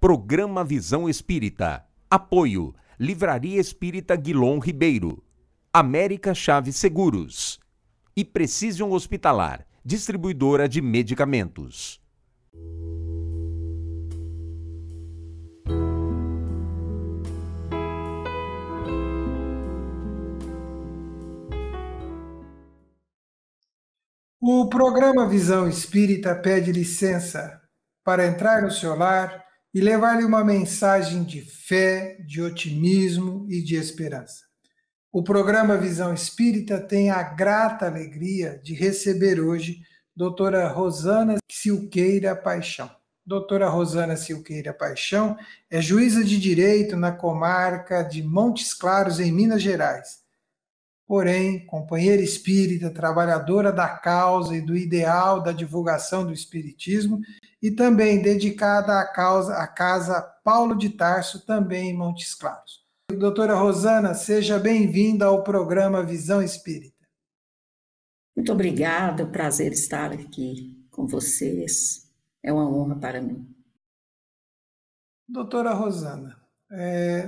Programa Visão Espírita. Apoio: Livraria Espírita Guilom Ribeiro, América Chaves Seguros e Precision Hospitalar, distribuidora de medicamentos. O programa Visão Espírita pede licença para entrar no seu lar e levar-lhe uma mensagem de fé, de otimismo e de esperança. O programa Visão Espírita tem a grata alegria de receber hoje doutora Rosana Silqueira Paixão. Doutora Rosana Silqueira Paixão é juíza de direito na comarca de Montes Claros, em Minas Gerais. Porém, companheira espírita, trabalhadora da causa e do ideal da divulgação do espiritismo e também dedicada à Casa Paulo de Tarso, também em Montes Claros. Doutora Rosana, seja bem-vinda ao programa Visão Espírita. Muito obrigada, prazer estar aqui com vocês, é uma honra para mim. Doutora Rosana,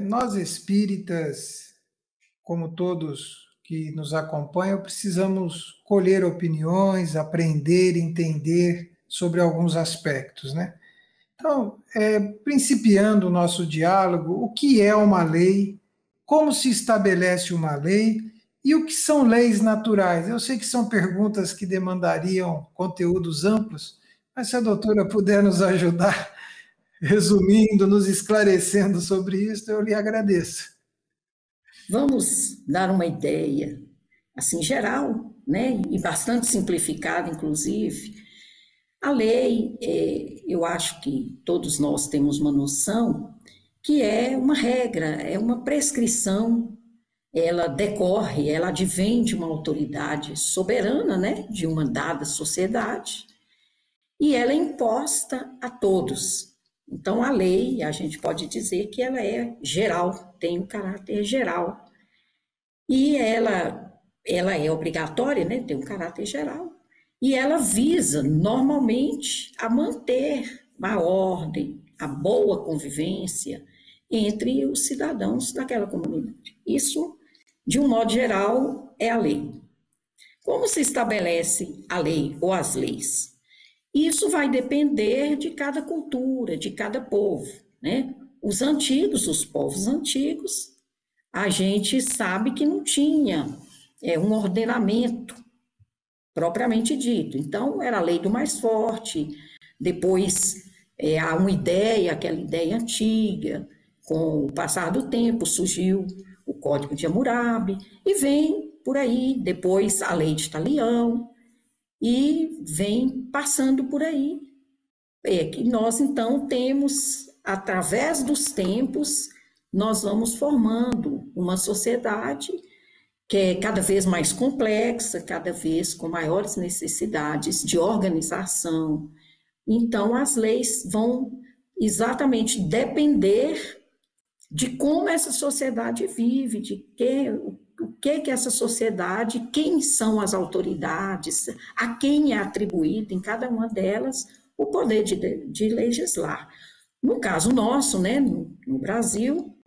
nós espíritas, como todos que nos acompanham, precisamos colher opiniões, aprender, entender sobre alguns aspectos, né? Então, principiando o nosso diálogo, o que é uma lei, como se estabelece uma lei e o que são leis naturais? Eu sei que são perguntas que demandariam conteúdos amplos, mas se a doutora puder nos ajudar, resumindo, nos esclarecendo sobre isso, eu lhe agradeço. Vamos dar uma ideia, assim, geral, né, e bastante simplificada, inclusive. A lei, eu acho que todos nós temos uma noção que é uma regra, é uma prescrição, ela decorre, ela advém de uma autoridade soberana, né, de uma dada sociedade, e ela é imposta a todos. Então, a lei, a gente pode dizer que ela é geral, tem um caráter geral. E ela é obrigatória, né? Tem um caráter geral. E ela visa, normalmente, a manter a ordem, a boa convivência entre os cidadãos daquela comunidade. Isso, de um modo geral, é a lei. Como se estabelece a lei ou as leis? Isso vai depender de cada cultura, de cada povo, né? Os antigos, os povos antigos, a gente sabe que não tinha um ordenamento propriamente dito. Então, era a lei do mais forte, depois há uma ideia, aquela ideia antiga, com o passar do tempo surgiu o Código de Hammurabi, e vem por aí, depois a lei de Talião, e vem passando por aí. Que nós, então, temos, através dos tempos, nós vamos formando uma sociedade que é cada vez mais complexa, cada vez com maiores necessidades de organização. Então, as leis vão exatamente depender de como essa sociedade vive, de o que essa sociedade, quem são as autoridades, a quem é atribuído em cada uma delas o poder de legislar. No caso nosso, né, no Brasil,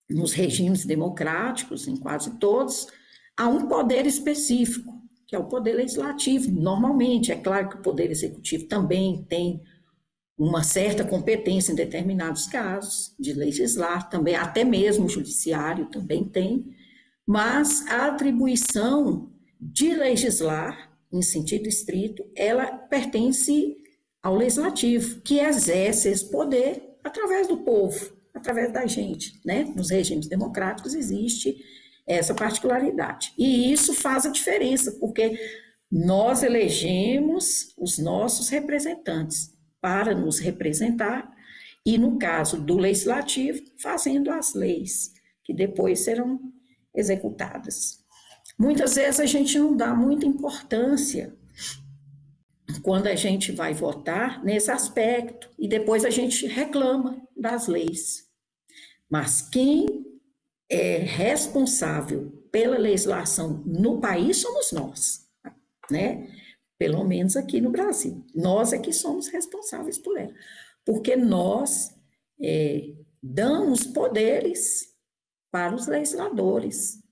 nos regimes democráticos, em quase todos, há um poder específico, que é o poder legislativo. Normalmente, é claro que o poder executivo também tem uma certa competência em determinados casos de legislar, também, até mesmo o judiciário também tem, mas a atribuição de legislar, em sentido estrito, ela pertence ao legislativo, que exerce esse poder através do povo, através da gente, né? Nos regimes democráticos existe essa particularidade. E isso faz a diferença, porque nós elegemos os nossos representantes para nos representar, e no caso do legislativo, fazendo as leis, que depois serão executadas. Muitas vezes a gente não dá muita importância quando a gente vai votar nesse aspecto, e depois a gente reclama das leis. Mas quem é responsável pela legislação no país somos nós, né? Pelo menos aqui no Brasil. Nós é que somos responsáveis por ela, porque nós damos poderes para os legisladores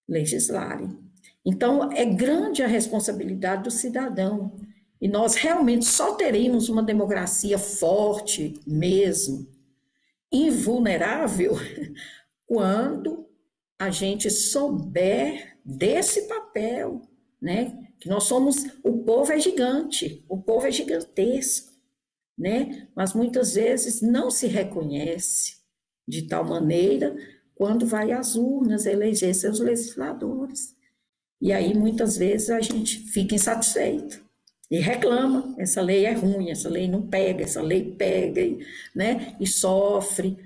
legislarem. Então, é grande a responsabilidade do cidadão. E nós realmente só teremos uma democracia forte mesmo, invulnerável, quando a gente souber desse papel, né? Que nós somos, o povo é gigante, o povo é gigantesco, né? Mas muitas vezes não se reconhece de tal maneira quando vai às urnas eleger seus legisladores. E aí muitas vezes a gente fica insatisfeito e reclama, essa lei é ruim, essa lei não pega, essa lei pega, né? E sofre.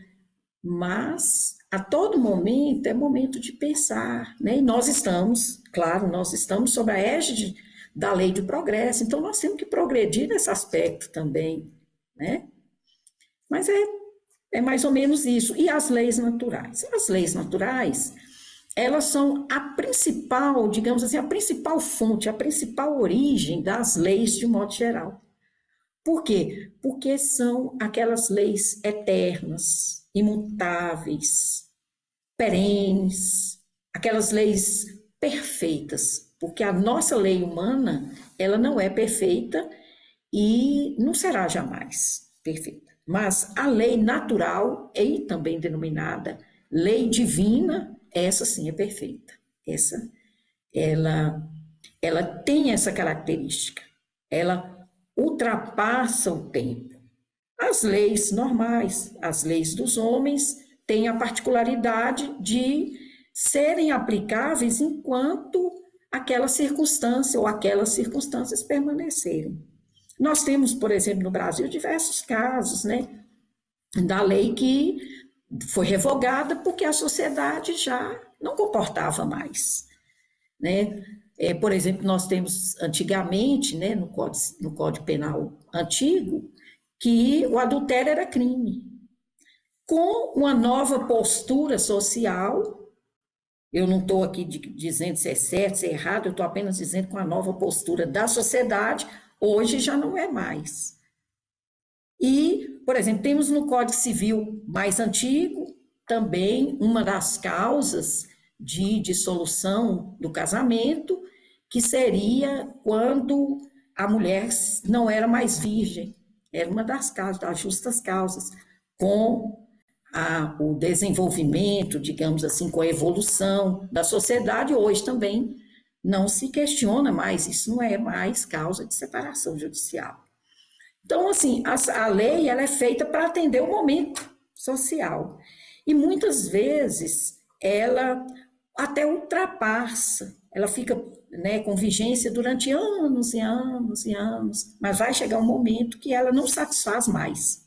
Mas a todo momento é momento de pensar, né? E nós estamos, claro, nós estamos sob a égide da lei de progresso, então nós temos que progredir nesse aspecto também, né? Mas é mais ou menos isso. E as leis naturais? As leis naturais, elas são a principal, digamos assim, a principal fonte, a principal origem das leis de modo geral. Por quê? Porque são aquelas leis eternas, imutáveis, perenes, aquelas leis perfeitas, porque a nossa lei humana, ela não é perfeita e não será jamais perfeita. Mas a lei natural, e também denominada lei divina, essa sim é perfeita. Ela tem essa característica. Ela ultrapassa o tempo. As leis normais, as leis dos homens, têm a particularidade de serem aplicáveis enquanto aquela circunstância ou aquelas circunstâncias permanecerem. Nós temos, por exemplo, no Brasil, diversos casos, né, da lei que foi revogada porque a sociedade já não comportava mais, né? Por exemplo, nós temos antigamente, né, no Código Penal antigo, que o adultério era crime. Com uma nova postura social, eu não estou aqui dizendo se é certo, se é errado, eu estou apenas dizendo com a nova postura da sociedade, hoje já não é mais. E, por exemplo, temos no Código Civil mais antigo também uma das causas de dissolução do casamento, que seria quando a mulher não era mais virgem. Era uma das causas, das justas causas. Com o desenvolvimento, digamos assim, com a evolução da sociedade, hoje também não se questiona mais, isso não é mais causa de separação judicial. Então, assim, a lei ela é feita para atender o momento social. E muitas vezes ela até ultrapassa, ela fica, né, com vigência durante anos e anos e anos, mas vai chegar um momento que ela não satisfaz mais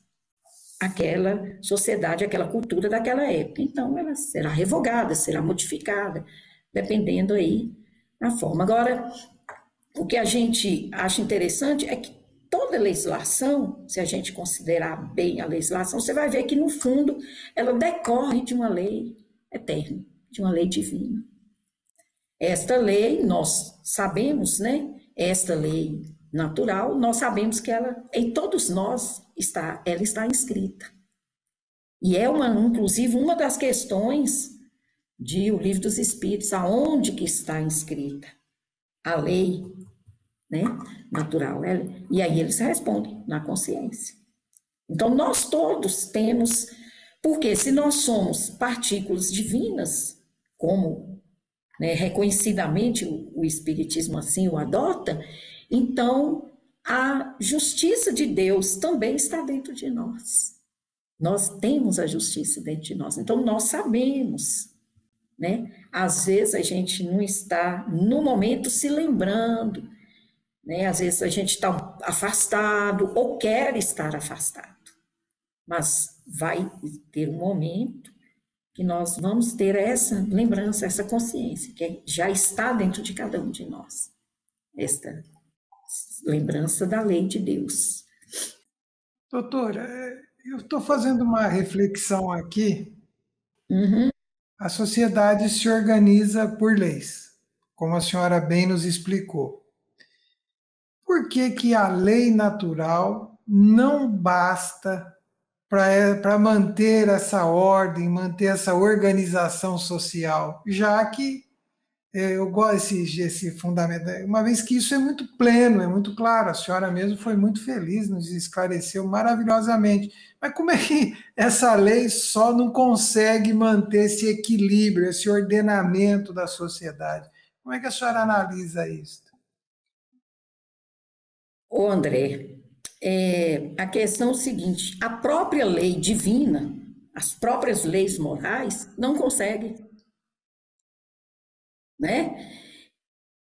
aquela sociedade, aquela cultura daquela época. Então, ela será revogada, será modificada, dependendo aí da forma. Agora, o que a gente acha interessante é que toda legislação, se a gente considerar bem a legislação, você vai ver que, no fundo, ela decorre de uma lei eterna, de uma lei divina. Esta lei, nós sabemos, né? Esta lei natural, nós sabemos que ela, em todos nós, ela está inscrita. E é, inclusive, uma das questões do Livro dos Espíritos, aonde que está inscrita a lei, né, natural. E aí eles respondem, na consciência. Então, nós todos temos, porque se nós somos partículas divinas, como, né, reconhecidamente o Espiritismo assim o adota, então a justiça de Deus também está dentro de nós. Nós temos a justiça dentro de nós, então nós sabemos, né? Às vezes a gente não está no momento se lembrando, né? Às vezes a gente está afastado ou quer estar afastado, mas vai ter um momento que nós vamos ter essa lembrança, essa consciência, que já está dentro de cada um de nós, esta lembrança da lei de Deus. Doutora, eu estou fazendo uma reflexão aqui. Uhum. A sociedade se organiza por leis, como a senhora bem nos explicou. Por que que a lei natural não basta para manter essa ordem, manter essa organização social, já que eu gosto esse fundamento, uma vez que isso é muito pleno, é muito claro, a senhora mesmo foi muito feliz, nos esclareceu maravilhosamente. Mas como é que essa lei só não consegue manter esse equilíbrio, esse ordenamento da sociedade? Como é que a senhora analisa isso? Ô André, a questão é o seguinte, a própria lei divina, as próprias leis morais, não conseguem, né?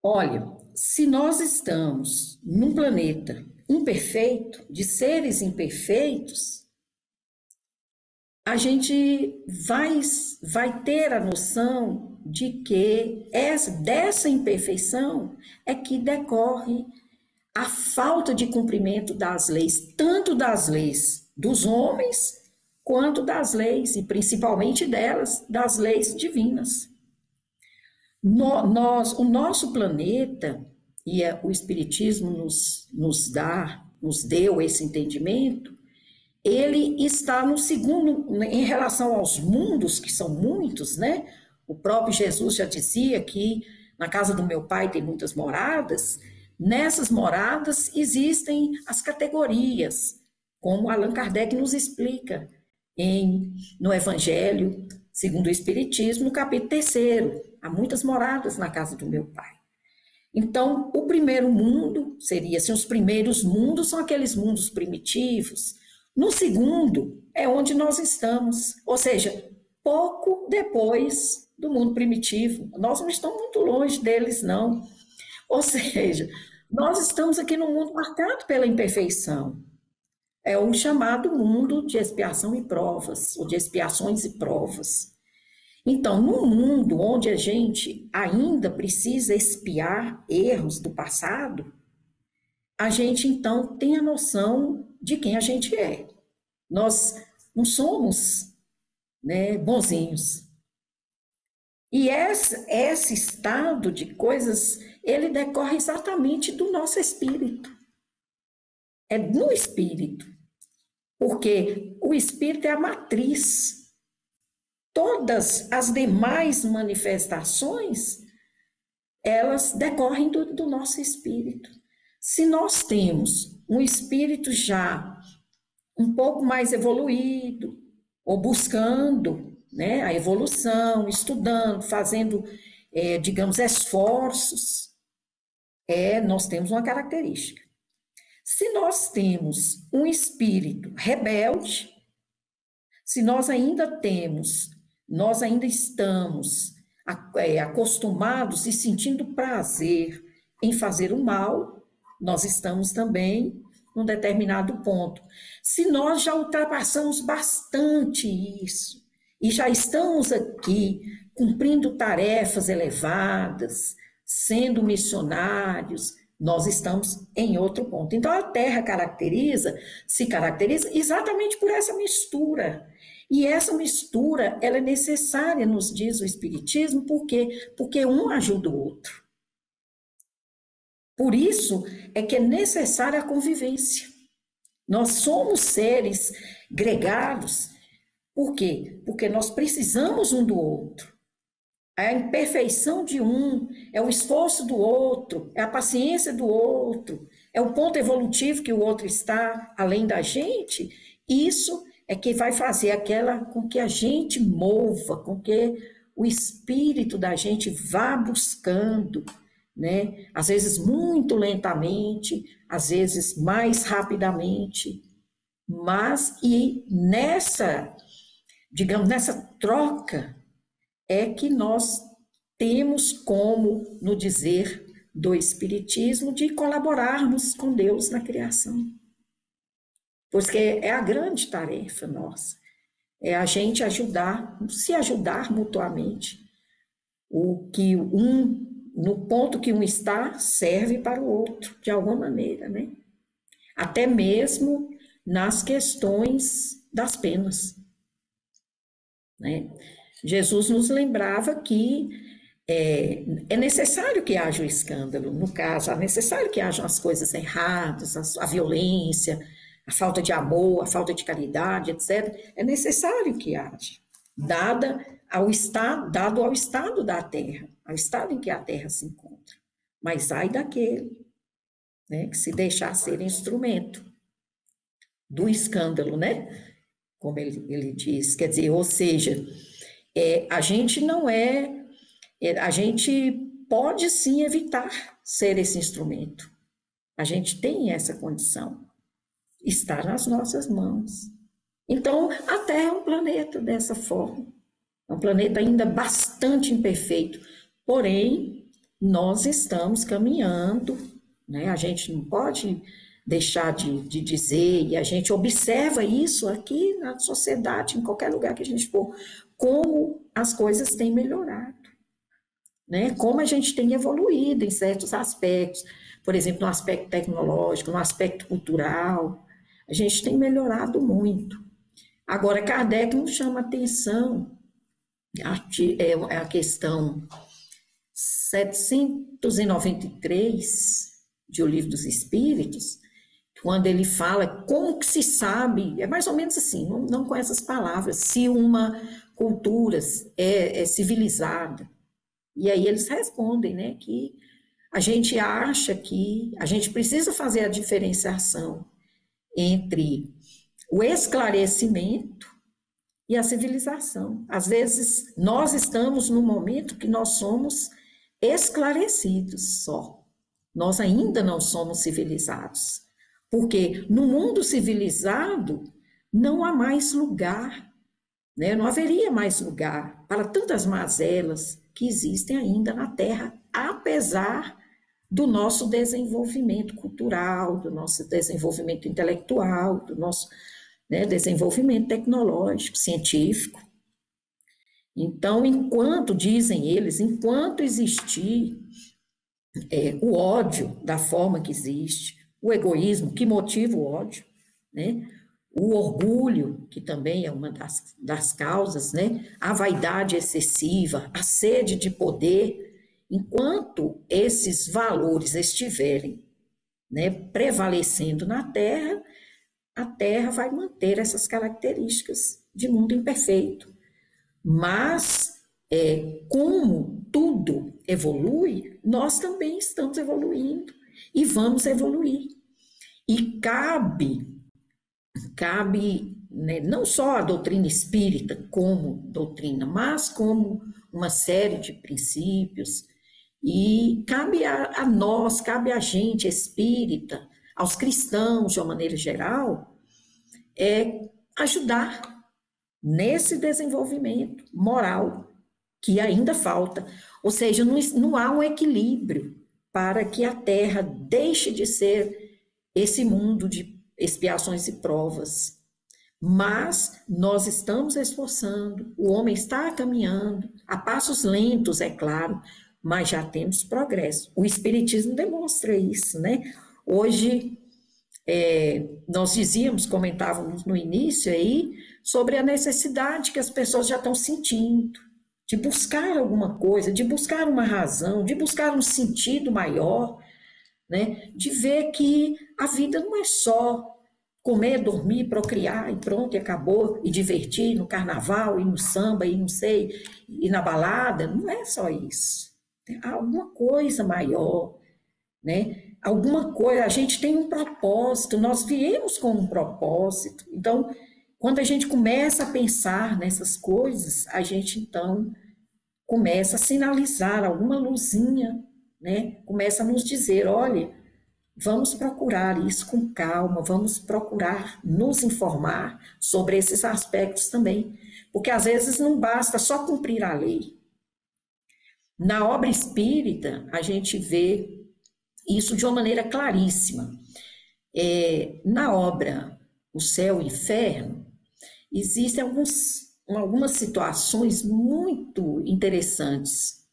Olha, se nós estamos num planeta imperfeito, de seres imperfeitos, a gente vai ter a noção de que dessa imperfeição é que decorre a falta de cumprimento das leis, tanto das leis dos homens, quanto das leis, e principalmente delas, das leis divinas. O nosso planeta, e o Espiritismo nos deu esse entendimento, ele está no segundo, em relação aos mundos, que são muitos, né? O próprio Jesus já dizia que na casa do meu pai tem muitas moradas. Nessas moradas existem as categorias, como Allan Kardec nos explica no Evangelho segundo o Espiritismo, no capítulo 3º. Há muitas moradas na casa do meu pai. Então, o primeiro mundo seria, assim, os primeiros mundos são aqueles mundos primitivos. No segundo é onde nós estamos, ou seja, pouco depois do mundo primitivo. Nós não estamos muito longe deles, não. Ou seja, nós estamos aqui num mundo marcado pela imperfeição. É um chamado mundo de expiação e provas, ou de expiações e provas. Então, num mundo onde a gente ainda precisa expiar erros do passado, a gente, então, tem a noção de quem a gente é. Nós não somos, né, bonzinhos. E esse estado de coisas, ele decorre exatamente do nosso espírito. É no espírito. Porque o espírito é a matriz. Todas as demais manifestações, elas decorrem do nosso espírito. Se nós temos um espírito já um pouco mais evoluído, ou buscando, né, a evolução, estudando, fazendo, digamos, esforços, nós temos uma característica. Se nós temos um espírito rebelde, se nós ainda estamos acostumados e sentindo prazer em fazer o mal, nós estamos também num determinado ponto. Se nós já ultrapassamos bastante isso e já estamos aqui cumprindo tarefas elevadas, sendo missionários, nós estamos em outro ponto. Então, a Terra se caracteriza exatamente por essa mistura. E essa mistura, ela é necessária, nos diz o Espiritismo, porque um ajuda o outro. Por isso é que é necessária a convivência. Nós somos seres gregários. Por quê? Porque nós precisamos um do outro. A imperfeição de um é o esforço do outro, é a paciência do outro, é o ponto evolutivo que o outro está além da gente. Isso é que vai fazer com que a gente mova, com que o espírito da gente vá buscando, né? Às vezes muito lentamente, às vezes mais rapidamente, mas nessa troca é que nós temos como, no dizer do Espiritismo, de colaborarmos com Deus na criação. Porque é a grande tarefa nossa, é a gente se ajudar mutuamente. No ponto que um está, serve para o outro, de alguma maneira, né? Até mesmo nas questões das penas, né? Jesus nos lembrava que é necessário que haja o escândalo, no caso, é necessário que hajam as coisas erradas, a violência, a falta de amor, a falta de caridade, etc., é necessário que haja, dado ao estado da Terra, ao estado em que a Terra se encontra. Mas ai daquele, né, que se deixar ser instrumento do escândalo, né? Como ele diz, quer dizer, ou seja, a gente a gente pode sim evitar ser esse instrumento. A gente tem essa condição, está nas nossas mãos. Então, a Terra é um planeta dessa forma, é um planeta ainda bastante imperfeito, porém, nós estamos caminhando, né? A gente não pode deixar de dizer, e a gente observa isso aqui na sociedade, em qualquer lugar que a gente for, como as coisas têm melhorado, né? Como a gente tem evoluído em certos aspectos, por exemplo, no aspecto tecnológico, no aspecto cultural, a gente tem melhorado muito. Agora, Kardec nos chama atenção, a questão 793 de O Livro dos Espíritos, quando ele fala como que se sabe, é mais ou menos assim, não com essas palavras, se uma cultura é civilizada. E aí eles respondem, né, que a gente acha que a gente precisa fazer a diferenciação entre o esclarecimento e a civilização. Às vezes, nós estamos num momento que nós somos esclarecidos só. Nós ainda não somos civilizados. Porque no mundo civilizado não há mais lugar, né? Não haveria mais lugar para tantas mazelas que existem ainda na Terra, apesar do nosso desenvolvimento cultural, do nosso desenvolvimento intelectual, do nosso, né, desenvolvimento tecnológico, científico. Então, enquanto, dizem eles, enquanto existir o ódio da forma que existe, o egoísmo, que motiva o ódio, né? O orgulho, que também é uma das causas, né? A vaidade excessiva, a sede de poder, enquanto esses valores estiverem, né, prevalecendo na Terra, a Terra vai manter essas características de mundo imperfeito. Mas, como tudo evolui, nós também estamos evoluindo e vamos evoluir. E cabe, né, não só a doutrina espírita como doutrina, mas como uma série de princípios, e cabe a nós, cabe a gente espírita, aos cristãos de uma maneira geral, ajudar nesse desenvolvimento moral que ainda falta. Ou seja, não há um equilíbrio para que a Terra deixe de ser esse mundo de expiações e provas. Mas nós estamos esforçando, o homem está caminhando, a passos lentos, é claro, mas já temos progresso. O Espiritismo demonstra isso, né? Hoje, nós comentávamos no início aí, sobre a necessidade que as pessoas já estão sentindo, de buscar alguma coisa, de buscar uma razão, de buscar um sentido maior, né? De ver que a vida não é só comer, dormir, procriar e pronto, e acabou, e divertir no carnaval, e no samba, e não sei, e na balada, não é só isso. Há alguma coisa maior, né? Alguma coisa, a gente tem um propósito, nós viemos com um propósito. Então, quando a gente começa a pensar nessas coisas, a gente então começa a sinalizar alguma luzinha, né? Começa a nos dizer, olha, vamos procurar isso com calma, vamos procurar nos informar sobre esses aspectos também, porque às vezes não basta só cumprir a lei. Na obra espírita, a gente vê isso de uma maneira claríssima. Na obra O Céu e o Inferno, existem algumas situações muito interessantes.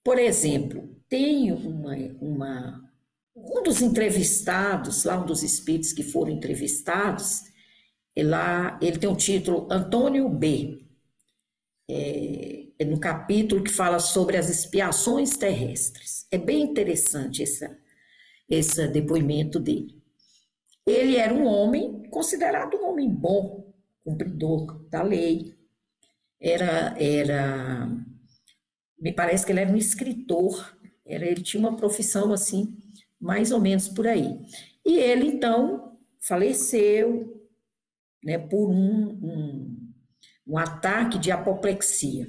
Por exemplo, tem um dos entrevistados, lá um dos espíritos que foram entrevistados, ele tem o título Antônio B., no capítulo que fala sobre as expiações terrestres. É bem interessante esse depoimento dele. Ele era um homem considerado um homem bom, cumpridor da lei. Me parece que ele era um escritor, ele tinha uma profissão assim, mais ou menos por aí. E ele, então, faleceu, né, por um ataque de apoplexia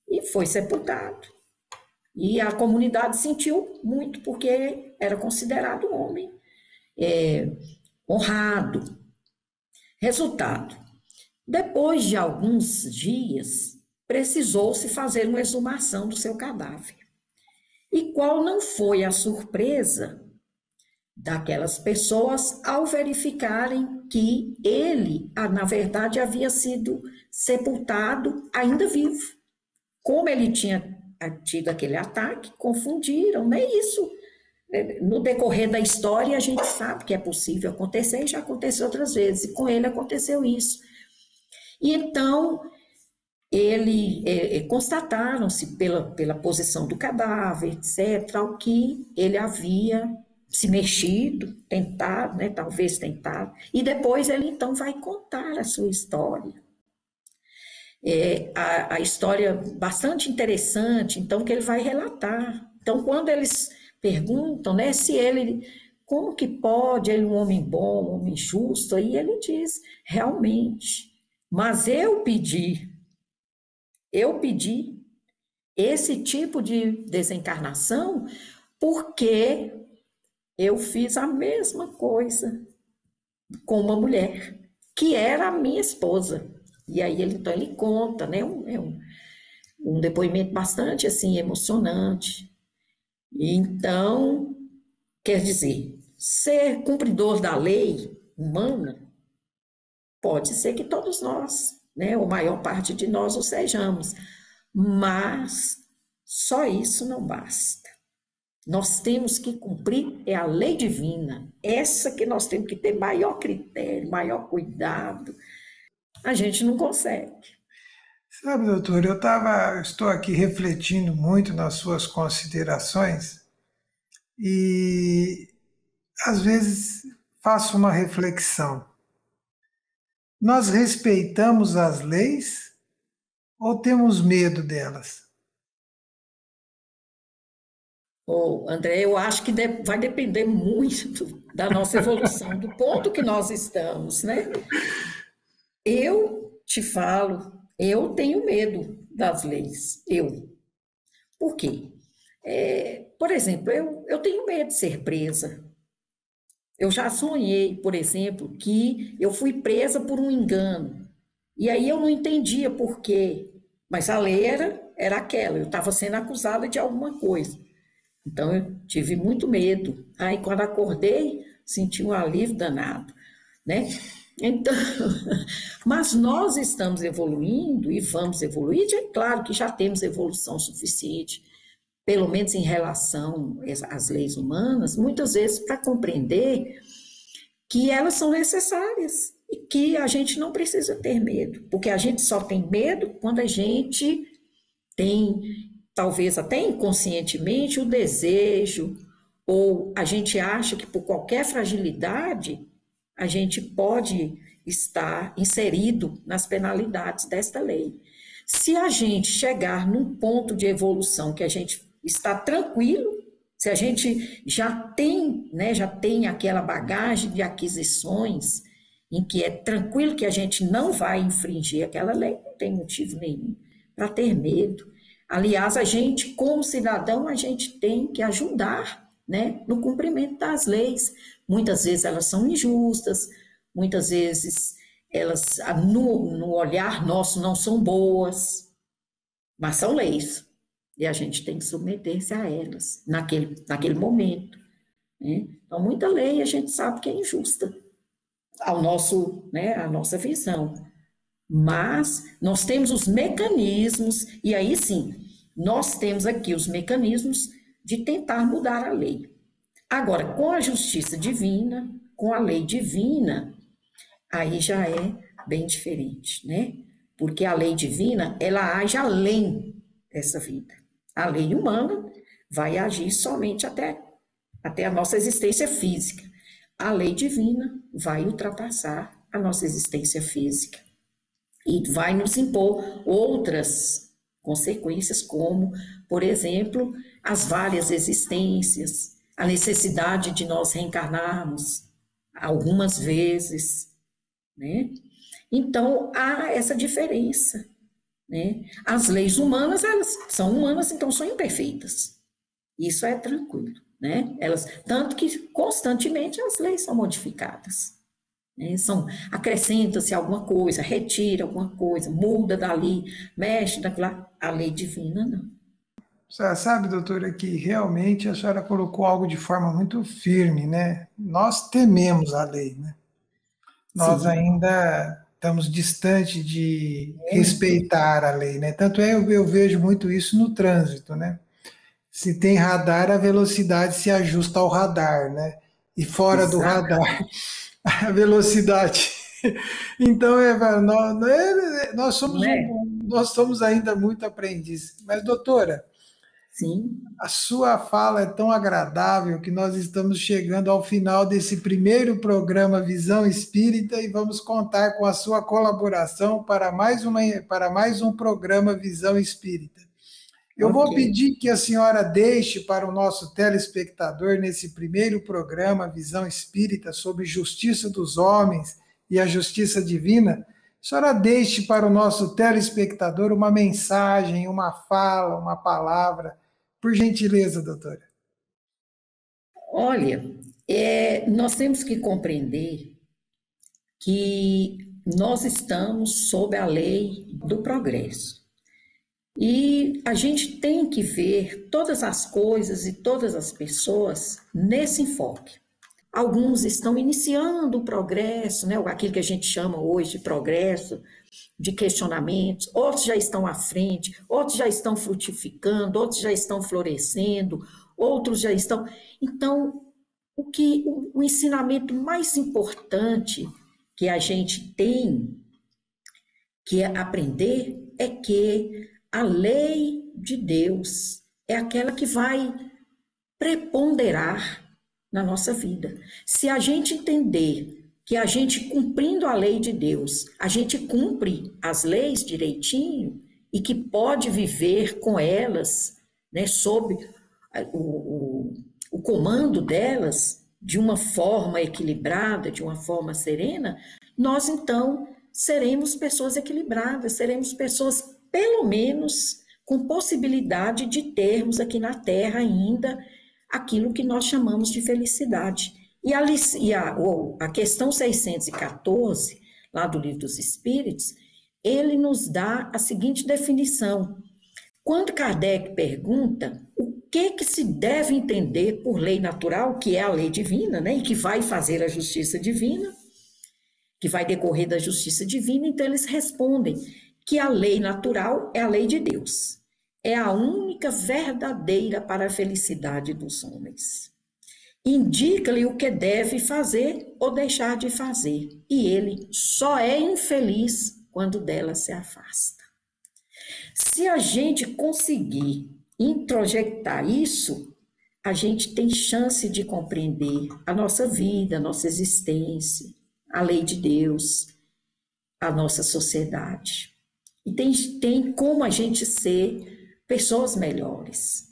e foi sepultado. E a comunidade sentiu muito, porque era considerado um homem honrado. Resultado: depois de alguns dias, precisou-se fazer uma exumação do seu cadáver. E qual não foi a surpresa daquelas pessoas ao verificarem que ele, na verdade, havia sido sepultado ainda vivo. Como ele tinha tido aquele ataque, confundiram, não é isso? No decorrer da história, a gente sabe que é possível acontecer, e já aconteceu outras vezes, e com ele aconteceu isso. E então, constataram-se pela posição do cadáver, etc., que ele havia se mexido, tentado, né, talvez tentado, e depois ele então vai contar a sua história. A história bastante interessante, então, que ele vai relatar. Então, quando eles perguntam, né, se ele, como que pode, ele um homem bom, um homem justo, aí ele diz, realmente, mas eu pedi esse tipo de desencarnação porque eu fiz a mesma coisa com uma mulher, que era a minha esposa. E aí então ele conta, né, um depoimento bastante assim emocionante. Então, quer dizer, ser cumpridor da lei humana, pode ser que todos nós, né, ou maior parte de nós o sejamos, mas só isso não basta. Nós temos que cumprir a lei divina, essa que nós temos que ter maior critério, maior cuidado. A gente não consegue. Sabe, doutor, estou aqui refletindo muito nas suas considerações e às vezes faço uma reflexão. Nós respeitamos as leis ou temos medo delas? André, eu acho que vai depender muito da nossa evolução, do ponto que nós estamos, né? Eu te falo, eu tenho medo das leis, Por quê? Por exemplo, eu tenho medo de ser presa. Eu já sonhei, por exemplo, que eu fui presa por um engano. E aí eu não entendia por quê, mas a lei era aquela, eu estava sendo acusada de alguma coisa. Então eu tive muito medo. Aí quando acordei, senti um alívio danado, né? Então, mas nós estamos evoluindo e vamos evoluir, é claro que já temos evolução suficiente, pelo menos em relação às leis humanas, muitas vezes para compreender que elas são necessárias e que a gente não precisa ter medo, porque a gente só tem medo quando a gente tem, talvez até inconscientemente, o desejo, ou a gente acha que por qualquer fragilidade a gente pode estar inserido nas penalidades desta lei. Se a gente chegar num ponto de evolução que a gente está tranquilo, se a gente já tem, né, já tem aquela bagagem de aquisições em que é tranquilo que a gente não vai infringir aquela lei, não tem motivo nenhum para ter medo. Aliás, a gente, como cidadão, a gente tem que ajudar, né, no cumprimento das leis. Muitas vezes elas são injustas, muitas vezes elas, no olhar nosso, não são boas, mas são leis. E a gente tem que submeter-se a elas naquele momento, né? Então, muita lei a gente sabe que é injusta ao nosso, né, à nossa visão. Mas nós temos os mecanismos, e aí sim, nós temos aqui os mecanismos de tentar mudar a lei. Agora, com a justiça divina, com a lei divina, aí já é bem diferente, né? Porque a lei divina, ela age além dessa vida. A lei humana vai agir somente até a nossa existência física. a lei divina vai ultrapassar a nossa existência física e vai nos impor outras consequências, como, por exemplo, as várias existências, a necessidade de nós reencarnarmos algumas vezes, né? Então, há essa diferença, né? As leis humanas, elas são humanas, então são imperfeitas. Isso é tranquilo, né? Elas, tanto que constantemente as leis são modificadas, né? Acrescenta-se alguma coisa, retira alguma coisa, muda dali, mexe daquela. A lei divina, não. A senhora sabe, doutora, que realmente a senhora colocou algo de forma muito firme, né? Nós tememos a lei, né? Nós Sim. ainda estamos distante de respeitar a lei, né? Tanto é, eu vejo muito isso no trânsito, né? Se tem radar, a velocidade se ajusta ao radar, né? E fora do radar, a velocidade. Então, nós somos ainda muito aprendizes. Mas, doutora, sim, a sua fala é tão agradável que nós estamos chegando ao final desse primeiro programa Visão Espírita e vamos contar com a sua colaboração para mais um programa Visão Espírita. Eu vou pedir que a senhora deixe para o nosso telespectador, nesse primeiro programa Visão Espírita sobre justiça dos homens e a justiça divina, a senhora deixe para o nosso telespectador uma mensagem, uma fala, uma palavra. Por gentileza, doutora. Olha, nós temos que compreender que nós estamos sob a lei do progresso. E a gente tem que ver todas as coisas e todas as pessoas nesse enfoque. Alguns estão iniciando o progresso, né, aquilo que a gente chama hoje de progresso, de questionamentos, outros já estão à frente, outros já estão frutificando, outros já estão florescendo, outros já estão... Então, o ensinamento mais importante que a gente tem que aprender é que a lei de Deus é aquela que vai preponderar na nossa vida. Se a gente entender que a gente, cumprindo a lei de Deus, a gente cumpre as leis direitinho e que pode viver com elas, né, sob o comando delas, de uma forma equilibrada, de uma forma serena, nós então seremos pessoas equilibradas, seremos pessoas, pelo menos, com possibilidade de termos aqui na Terra ainda aquilo que nós chamamos de felicidade. E a questão 614, lá do Livro dos Espíritos, ele nos dá a seguinte definição. Quando Kardec pergunta o que se deve entender por lei natural, que é a lei divina, né, e que vai fazer a justiça divina, que vai decorrer da justiça divina, então eles respondem que a lei natural é a lei de Deus. É a única verdadeira para a felicidade dos homens. Indica-lhe o que deve fazer ou deixar de fazer, e ele só é infeliz quando dela se afasta. Se a gente conseguir introjectar isso, a gente tem chance de compreender a nossa vida, a nossa existência, a lei de Deus, a nossa sociedade. E tem como a gente ser pessoas melhores.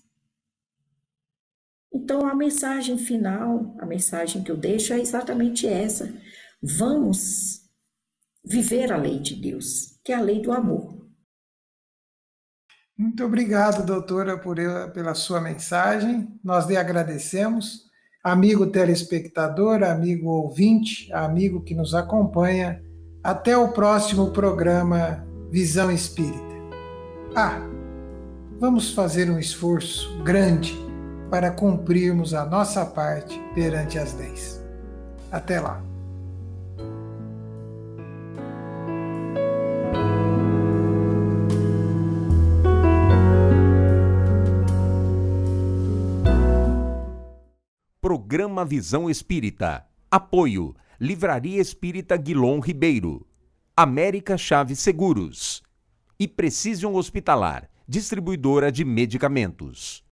Então, a mensagem final, a mensagem que eu deixo é exatamente essa. Vamos viver a lei de Deus, que é a lei do amor. Muito obrigado, doutora, pela sua mensagem. Nós lhe agradecemos. Amigo telespectador, amigo ouvinte, amigo que nos acompanha, até o próximo programa Visão Espírita. Vamos fazer um esforço grande para cumprirmos a nossa parte perante as leis. Até lá. Programa Visão Espírita. Apoio: Livraria Espírita Guilom Ribeiro, América Chaves Seguros e Precision Hospitalar, distribuidora de medicamentos.